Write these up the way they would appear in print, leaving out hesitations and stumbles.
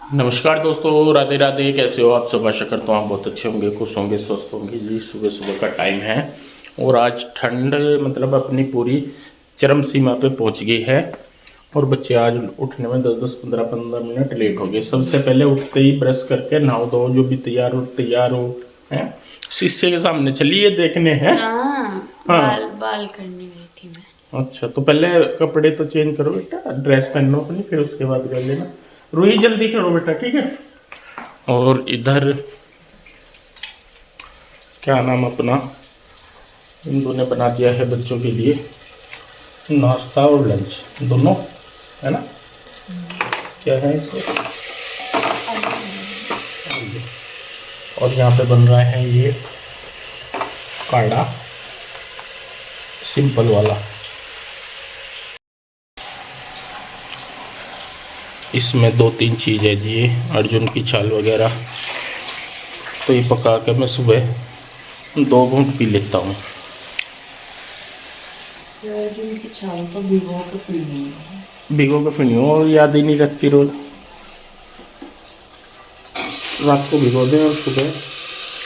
नमस्कार दोस्तों, राधे राधे। कैसे हो आप सब? आशा करता हूँ आप बहुत अच्छे होंगे, खुश होंगे, स्वस्थ होंगे। जी, सुबह सुबह का टाइम है और आज ठंड मतलब अपनी पूरी चरम सीमा पे पहुँच गई है और बच्चे आज उठने में 10-10, 15-15 मिनट लेट हो गए। सबसे पहले उठते ही ब्रश करके नहाओ धो, जो भी तैयार हो हैं, शीशे के सामने चलिए देखने हैं। हाँ, बाल करने गई थी मैं। अच्छा, तो पहले कपड़े तो चेंज करो बेटा, ड्रेस पहन लो अपनी, फिर उसके बाद कर लेना। रूही जल्दी करो बेटा, ठीक है। और इधर क्या नाम अपना इंदु ने बना दिया है बच्चों के लिए नाश्ता और लंच दोनों, है ना। क्या है इसमें? और यहाँ पे बन रहा है ये काढ़ा, सिंपल वाला। इसमें 2-3 चीज़ है जी, अर्जुन की छाल वगैरह। तो ये पका के मैं सुबह 2 घूंट पी लेता हूँ। अर्जुन की छाल को भिगो के पीनी हो और याद ही नहीं रखती रोज। रात को भिगो दें और सुबह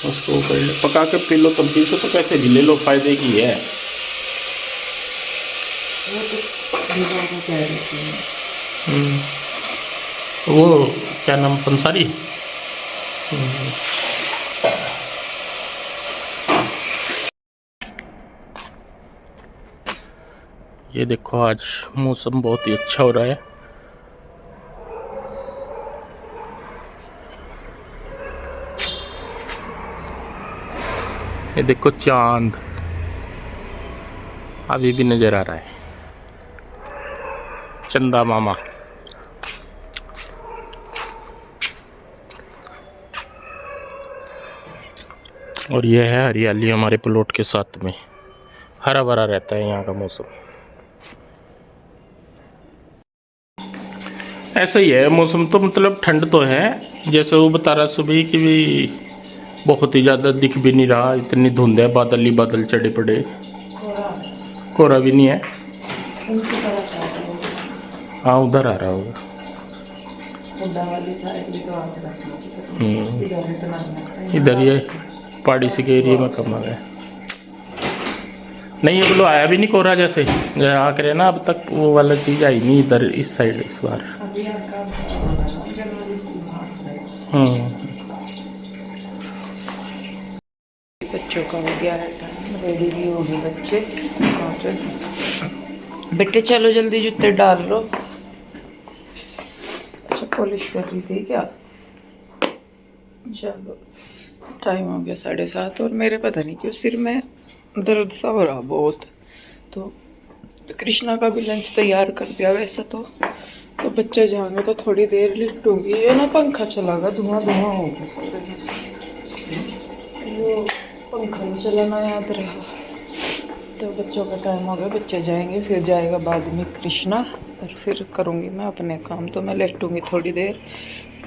उसको कर ले, पका के पी लो। तब से तो कैसे भी ले लो, फायदे की है। वो तो भिगो के कह रही थी। वो क्या नाम, पंसारी। ये देखो आज मौसम बहुत ही अच्छा हो रहा है। ये देखो चांद अभी भी नजर आ रहा है, चंदा मामा। और यह है हरियाली हमारे प्लॉट के साथ में, हरा भरा रहता है यहाँ का मौसम। ऐसा ही है मौसम तो, मतलब ठंड तो है, जैसे वो बता रहा सुबह कि भी बहुत ही ज़्यादा दिख भी नहीं रहा, इतनी धुंध है, बादल ही बादल चढ़े पड़े, कोहरा भी नहीं है। हाँ, उधर आ रहा होगा। इधर ये पहाड़ी से के एरिया में कम आ गया। नहीं, अब लो आया भी नहीं कोहरा, जैसे आ करे ना, अब तक वो वाला चीज़ आई नहीं इधर इस साइड इस बार। बच्चों का हो गया है टाइम, रेडी भी हो गए बच्चे। बेटे चलो जल्दी जूते डाल लो। अच्छा, पॉलिश कर रही थी क्या? चलो, टाइम हो गया 7:30 और मेरे पता नहीं क्यों सिर में दर्द सा हो रहा बहुत। तो कृष्णा का भी लंच तैयार कर दिया वैसे तो बच्चे जाएंगे तो थोड़ी देर लिटूंगी। ये ना पंखा चला गया, धुआं धुआं हो गया, वो पंखा नहीं चलाना याद रहा। तो बच्चों का टाइम हो गया, बच्चे जाएंगे, फिर जाएगा बाद में कृष्णा और फिर करूँगी मैं अपने काम। तो मैं लेटूंगी थोड़ी देर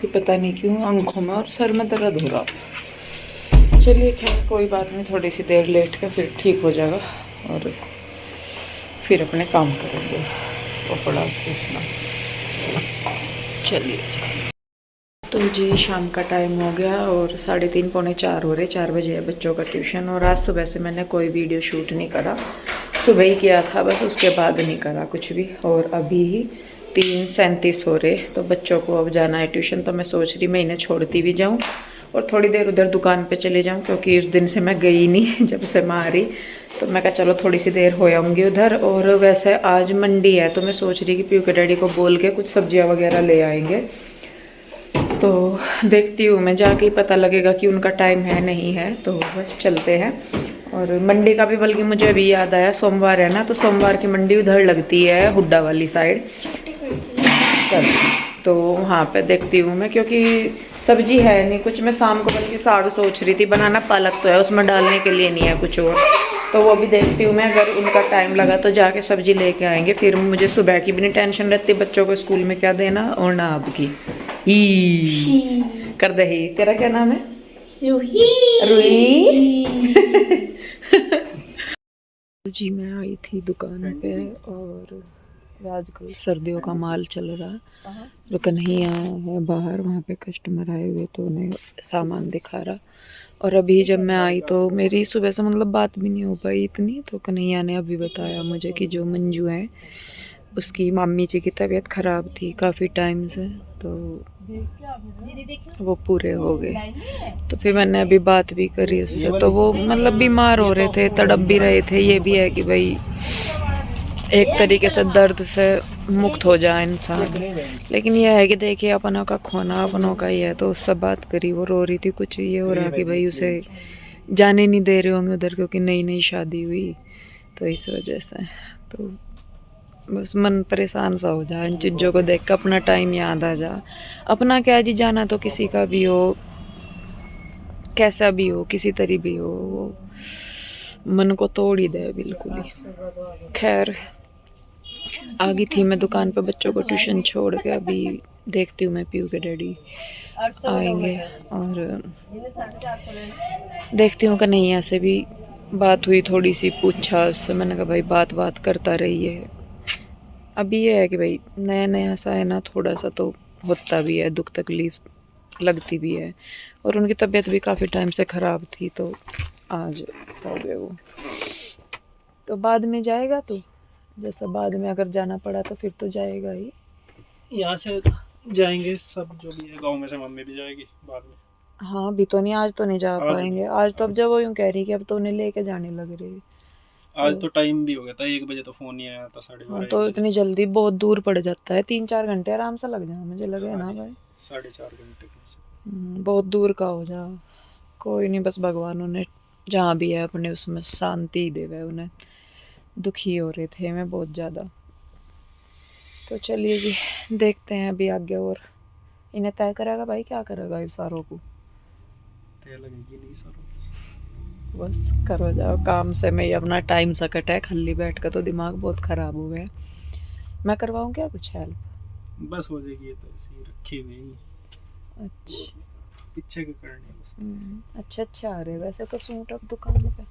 कि पता नहीं क्यों आंखों में और सर में दर्द हो रहा। चलिए खैर कोई बात नहीं, थोड़ी सी देर लेट के फिर ठीक हो जाएगा और फिर अपने काम करेंगे। कपड़ा देखना। चलिए तो जी शाम का टाइम हो गया और 3:30 पौने 4 हो रहे। 4 बजे है बच्चों का ट्यूशन और आज सुबह से मैंने कोई वीडियो शूट नहीं करा, सुबह ही किया था बस, उसके बाद नहीं करा कुछ भी। और अभी ही 3:37 हो रहे, तो बच्चों को अब जाना है ट्यूशन। तो मैं सोच रही मैं इन्हें छोड़ती भी जाऊँ और थोड़ी देर उधर दुकान पे चले जाऊँ, क्योंकि उस दिन से मैं गई नहीं जब से मैं आ रही। तो मैं कहा चलो थोड़ी सी देर हो आऊँगी उधर। और वैसे आज मंडी है तो मैं सोच रही कि पीयू के डैडी को बोल के कुछ सब्जियाँ वगैरह ले आएंगे। तो देखती हूँ मैं, जाके ही पता लगेगा कि उनका टाइम है नहीं है। तो बस चलते हैं। और मंडी का भी बल्कि मुझे अभी याद आया, सोमवार है ना, तो सोमवार की मंडी उधर लगती है हुड्डा वाली साइड। तो वहाँ पे देखती हूँ मैं, क्योंकि सब्जी है नहीं कुछ। मैं शाम को बल्कि साग सोच रही थी बनाना, पालक तो है उसमें डालने के लिए नहीं है कुछ और। तो वो भी देखती हूँ मैं, अगर उनका टाइम लगा तो जाके सब्जी लेके आएंगे। फिर मुझे सुबह की भी नहीं टेंशन रहती, बच्चों को स्कूल में क्या देना और ना आपकी ही कर दे ही। तेरा क्या नाम है? रूही। रूही जी मैं आई थी दुकान पे और आजकल सर्दियों का माल चल रहा है। जो कन्हैया है बाहर, वहाँ पे कस्टमर आए हुए तो उन्हें सामान दिखा रहा। और अभी जब मैं आई तो मेरी सुबह से मतलब बात भी नहीं हो पाई इतनी, तो कन्हैया ने अभी बताया मुझे कि जो मंजू है उसकी मामी जी की तबीयत ख़राब थी काफ़ी टाइम से, तो वो पूरे हो गए। तो फिर मैंने अभी बात भी करी उससे, तो वो मतलब बीमार हो रहे थे, तड़प भी रहे थे। ये भी है कि भाई एक तरीके से दर्द से मुक्त हो जाए इंसान। लेकिन यह है कि देखिए अपनों का खोना अपनों का ही है। तो उससे बात करी, वो रो रही थी। कुछ ये हो रहा कि भाई उसे जाने नहीं दे रहे होंगे उधर, क्योंकि नई नई शादी हुई, तो इस वजह से तो बस मन परेशान सा हो जाए इन चीज़ों को देख कर। अपना टाइम याद आ जा। अपना क्या जी, जाना तो किसी का भी हो, कैसा भी हो, किसी तरह भी हो, वो मन को तोड़ ही दे बिल्कुल ही। खैर आ गई थी मैं दुकान पे बच्चों को ट्यूशन छोड़ के। अभी देखती हूँ मैं पीयू के डैडी आएंगे और देखती हूँ कन्हैया से भी बात हुई, थोड़ी सी पूछा उससे। मैंने कहा भाई बात बात करता रहिए। अभी ये है कि भाई नया नया सा है ना, थोड़ा सा तो होता भी है, दुख तकलीफ लगती भी है। और उनकी तबीयत भी काफ़ी टाइम से ख़राब थी, तो आज हो गए वो। तो बाद में जाएगा तू, जैसा बाद में अगर जाना पड़ा तो फिर तो जाएगा ही। यहाँ से जाएंगे सब, जो भी है गांव में से मम्मी भी जाएगी बाद में। हाँ अभी तो नहीं, आज तो नहीं जा पाएंगे। आज तो अब जब वो यूँ कह रही कि अब तो उन्हें लेके जाने लग रही। आज तो टाइम भी हो गया था, 1 बजे तो फोन नहीं आया था, 12:30 हाँ 1 तो बजे। इतनी जल्दी बहुत दूर पड़ जाता है, 3-4 घंटे आराम से लग जाए मुझे लगे ना भाई। 4.5 घंटे कम से। बहुत दूर का हो जा। कोई नहीं, बस भगवान उन्हें जहाँ भी है अपने उसमें शांति देवे उन्हें। दुखी हो रहे थे मैं बहुत ज़्यादा। तो चलिए जी, देखते हैं अभी आगे। और इन्हें तय करेगा भाई, क्या करेगा इस सारों को। तय लगेगी नहीं सर। बस करो जाओ काम से। मैं ये अपना टाइम सकट है, खाली बैठ कर तो दिमाग बहुत ख़राब हो गया। मैं करवाऊँ क्या कुछ हेल्प? बस हो जाएगी, ये तो ऐसे ही रखी हुई है। अच्छा पीछे के करने बस। अच्छा अच्छा आ रहे वैसे तो सूट अब दुकान पे।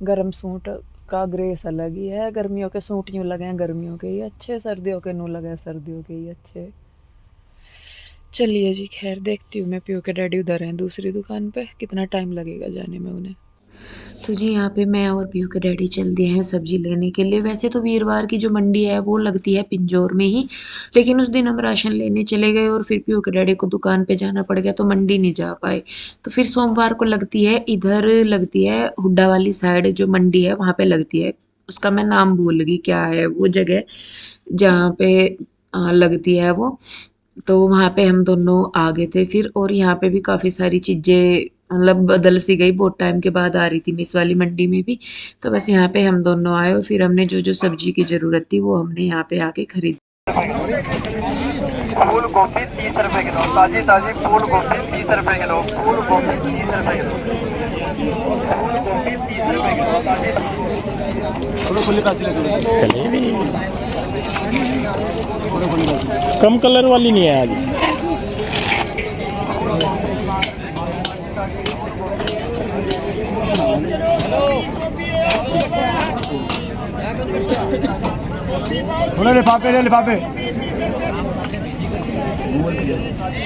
गर्म सूट का ग्रेस अलग ही है। गर्मियों के सूट यूँ लगे हैं गर्मियों के ही अच्छे, सर्दियों के नू लगे हैं सर्दियों के ही अच्छे। चलिए जी, खैर देखती हूँ मैं। पीयू के डैडी उधर हैं दूसरी दुकान पे, कितना टाइम लगेगा जाने में उन्हें। तो जी यहाँ पे मैं और पीयू के डैडी चल दिए हैं सब्जी लेने के लिए। वैसे तो वीरवार की जो मंडी है वो लगती है पिंजौर में ही, लेकिन उस दिन हम राशन लेने चले गए और फिर पीयू के डैडी को दुकान पे जाना पड़ गया, तो मंडी नहीं जा पाए। तो फिर सोमवार को लगती है, इधर लगती है हुड्डा वाली साइड जो मंडी है वहाँ पे लगती है। उसका मैं नाम भूल गई क्या है वो जगह जहाँ पे लगती है वो। तो वहाँ पे हम दोनों आ गए थे फिर। और यहाँ पे भी काफ़ी सारी चीज़ें मतलब बदल सी गई, बहुत टाइम के बाद आ रही थी मैं इस वाली मंडी में भी। तो बस यहाँ पे हम दोनों आए और फिर हमने जो जो सब्जी की ज़रूरत थी वो हमने यहाँ पे आके खरीदी। फूल गोभी 30 रुपए किलो, ताजी ताजी फूल गोभी 30 रुपए किलो, फूल गोभी 30 रुपए किलो, फूल गोभी 30 रुपए किलो, चलिए कम कलर वाली नहीं है आज। लिफाफे ले लिफाफे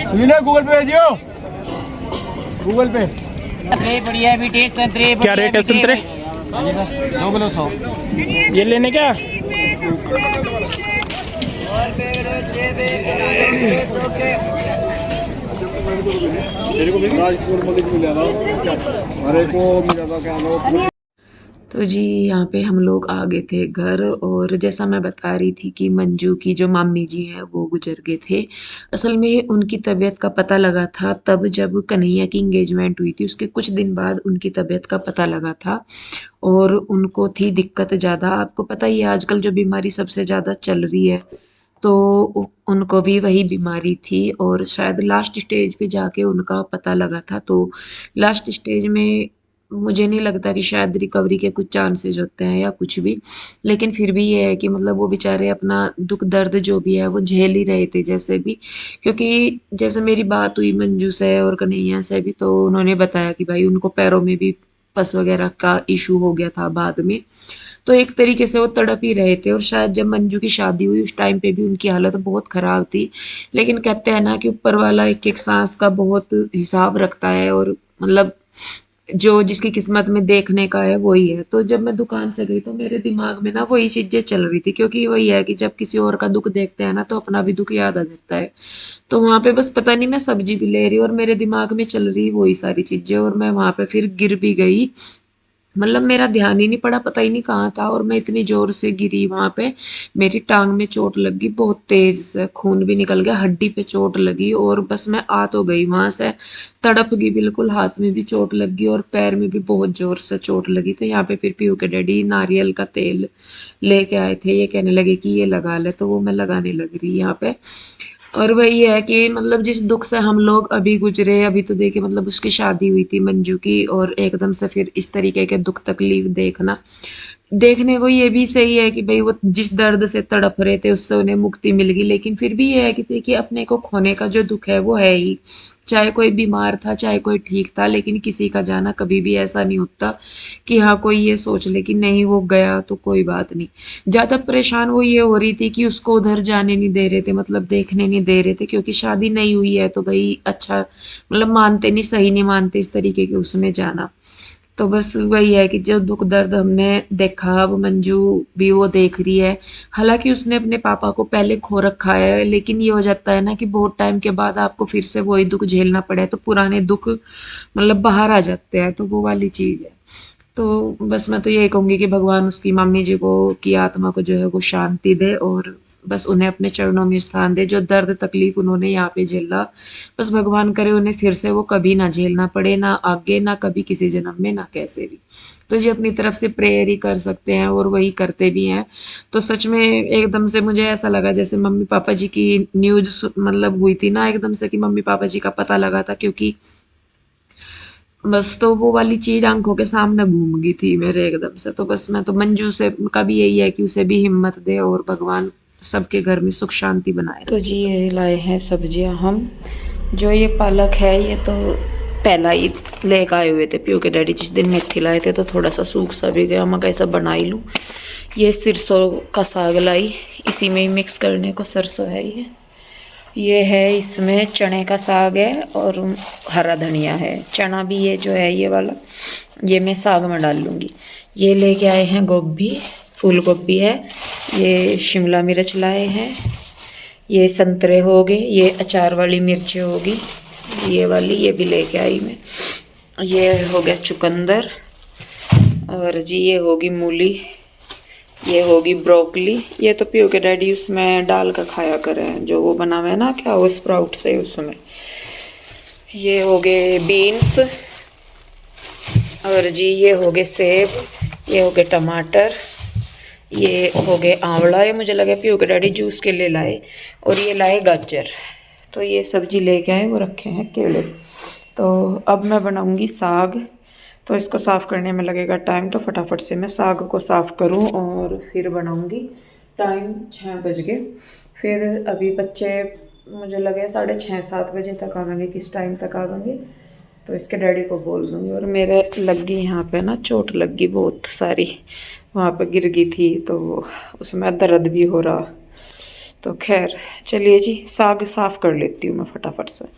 सुनिए, गूगल पे भेजियो, गूगल पे। बढ़िया बेटे संतरे। क्या रेट है संतरे? 2 किलो 100। ये लेने क्या? तो जी यहाँ पे हम लोग आ गए थे घर। और जैसा मैं बता रही थी कि मंजू की जो मम्मी जी हैं वो गुजर गए थे। असल में उनकी तबीयत का पता लगा था तब जब कन्हैया की इंगेजमेंट हुई थी, उसके कुछ दिन बाद उनकी तबीयत का पता लगा था। और उनको थी दिक्कत ज़्यादा। आपको पता ही है आजकल जो बीमारी सबसे ज़्यादा चल रही है, तो उनको भी वही बीमारी थी। और शायद लास्ट स्टेज पे जाके उनका पता लगा था। तो लास्ट स्टेज में मुझे नहीं लगता कि शायद रिकवरी के कुछ चांसेस होते हैं या कुछ भी। लेकिन फिर भी ये है कि मतलब वो बेचारे अपना दुख दर्द जो भी है वो झेल ही रहे थे जैसे भी। क्योंकि जैसे मेरी बात हुई मंजू से और कन्हैया से भी, तो उन्होंने बताया कि भाई उनको पैरों में भी पस वगैरह का इशू हो गया था बाद में। तो एक तरीके से वो तड़प ही रहे थे। और शायद जब मंजू की शादी हुई उस टाइम पे भी उनकी हालत बहुत ख़राब थी। लेकिन कहते हैं ना कि ऊपर वाला एक-एक सांस का बहुत हिसाब रखता है, और मतलब जो जिसकी किस्मत में देखने का है वही है। तो जब मैं दुकान से गई तो मेरे दिमाग में ना वही चीज़ें चल रही थी, क्योंकि वही है कि जब किसी और का दुःख देखते हैं ना तो अपना भी दुःख याद आ जाता है। तो वहाँ पे बस पता नहीं मैं सब्जी भी ले रही और मेरे दिमाग में चल रही वही सारी चीज़ें, और मैं वहाँ पे फिर गिर भी गई। मतलब मेरा ध्यान ही नहीं पड़ा, पता ही नहीं कहाँ था, और मैं इतनी ज़ोर से गिरी वहाँ पे, मेरी टाँग में चोट लग गई बहुत तेज़ से, खून भी निकल गया, हड्डी पे चोट लगी, और बस मैं आ तो गई वहाँ से, तड़प गई बिल्कुल, हाथ में भी चोट लग गई और पैर में भी बहुत ज़ोर से चोट लगी। तो यहाँ पे फिर पीयू के डैडी नारियल का तेल लेके आए थे, ये कहने लगे कि ये लगा ले, तो वो मैं लगाने लग रही यहाँ पे। और वही है कि मतलब जिस दुख से हम लोग अभी गुजरे, अभी तो देखिए मतलब उसकी शादी हुई थी मंजू की, और एकदम से फिर इस तरीके के दुख तकलीफ देखना, देखने को ये भी सही है कि भाई वो जिस दर्द से तड़प रहे थे उससे उन्हें मुक्ति मिल गई। लेकिन फिर भी ये है कि देखिए अपने को खोने का जो दुख है वो है ही, चाहे कोई बीमार था चाहे कोई ठीक था, लेकिन किसी का जाना कभी भी ऐसा नहीं होता कि हाँ कोई ये सोच ले कि नहीं वो गया तो कोई बात नहीं। ज़्यादा परेशान वो ये हो रही थी कि उसको उधर जाने नहीं दे रहे थे, मतलब देखने नहीं दे रहे थे, क्योंकि शादी नहीं हुई है तो भाई अच्छा मतलब मानते नहीं, सही नहीं मानते इस तरीके के उसमें जाना। तो बस वही है कि जो दुख दर्द हमने देखा, अब मंजू भी वो देख रही है। हालांकि उसने अपने पापा को पहले खो रखा है, लेकिन ये हो जाता है ना कि बहुत टाइम के बाद आपको फिर से वही दुख झेलना पड़े, तो पुराने दुख मतलब बाहर आ जाते हैं, तो वो वाली चीज़ है। तो बस मैं तो यही कहूँगी कि भगवान उसकी मम्मी जी को की आत्मा को जो है वो शांति दे, और बस उन्हें अपने चरणों में स्थान दे। जो दर्द तकलीफ उन्होंने यहाँ पे झेला, बस भगवान करे उन्हें फिर से वो कभी ना झेलना पड़े, ना आगे ना कभी किसी जन्म में, ना कैसे भी। तो जी अपनी तरफ से प्रेयर ही कर सकते हैं, और वही करते भी हैं। तो सच में एकदम से मुझे ऐसा लगा जैसे मम्मी पापा जी की न्यूज़ मतलब हुई थी ना एकदम से, कि मम्मी पापा जी का पता लगा था, क्योंकि बस तो वो वाली चीज़ आंखों के सामने घूम गई थी मेरे एकदम से। तो बस मैं तो मंजू से का भी यही है कि उसे भी हिम्मत दे, और भगवान सबके घर में सुख शांति बनाए। तो जी ये लाए हैं सब्जियां हम, जो ये पालक है ये तो पहला ही लेकर आए हुए थे पीयू के डैडी, जिस दिन मेथी लाए थे तो थोड़ा सा सूख सा भी गया, मैं कैसा बना ही लूँ। ये सरसों का साग लाई, इसी में ही मिक्स करने को सरसों है ये है, इसमें चने का साग है और हरा धनिया है। चना भी ये जो है ये वाला, ये मैं साग में डाल लूँगी। ये लेके आए हैं गोभी, फूल गोभी है, ये शिमला मिर्च लाए हैं, ये संतरे हो गए, ये अचार वाली मिर्चें होगी ये वाली, ये भी लेके आई मैं। ये हो गया चुकंदर, और जी ये होगी मूली, ये होगी ब्रोकली। ये तो पीयू के डैडी उसमें डाल कर खाया करे हैं, जो वो बना हुआ है ना क्या वो स्प्राउट से उसमें। ये हो गए बीन्स, और जी ये हो गए सेब, ये हो गए टमाटर, ये हो गए आंवला, ये मुझे लगा पीयू के डैडी जूस के लिए लाए, और ये लाए गाजर। तो ये सब्जी लेके आए, वो रखे हैं केले। तो अब मैं बनाऊंगी साग, तो इसको साफ़ करने में लगेगा टाइम, तो फटाफट से मैं साग को साफ़ करूं और फिर बनाऊंगी। टाइम 6 बज गए, फिर अभी बच्चे मुझे लगे 6:30-7 बजे तक आवेंगे, किस टाइम तक आवेंगे तो इसके डैडी को बोल दूँगी। और मेरे लग गई यहाँ पे ना चोट लग गई बहुत सारी, वहाँ पे गिर गई थी तो उसमें दर्द भी हो रहा। तो खैर चलिए जी साग साफ़ कर लेती हूँ मैं फटाफट से।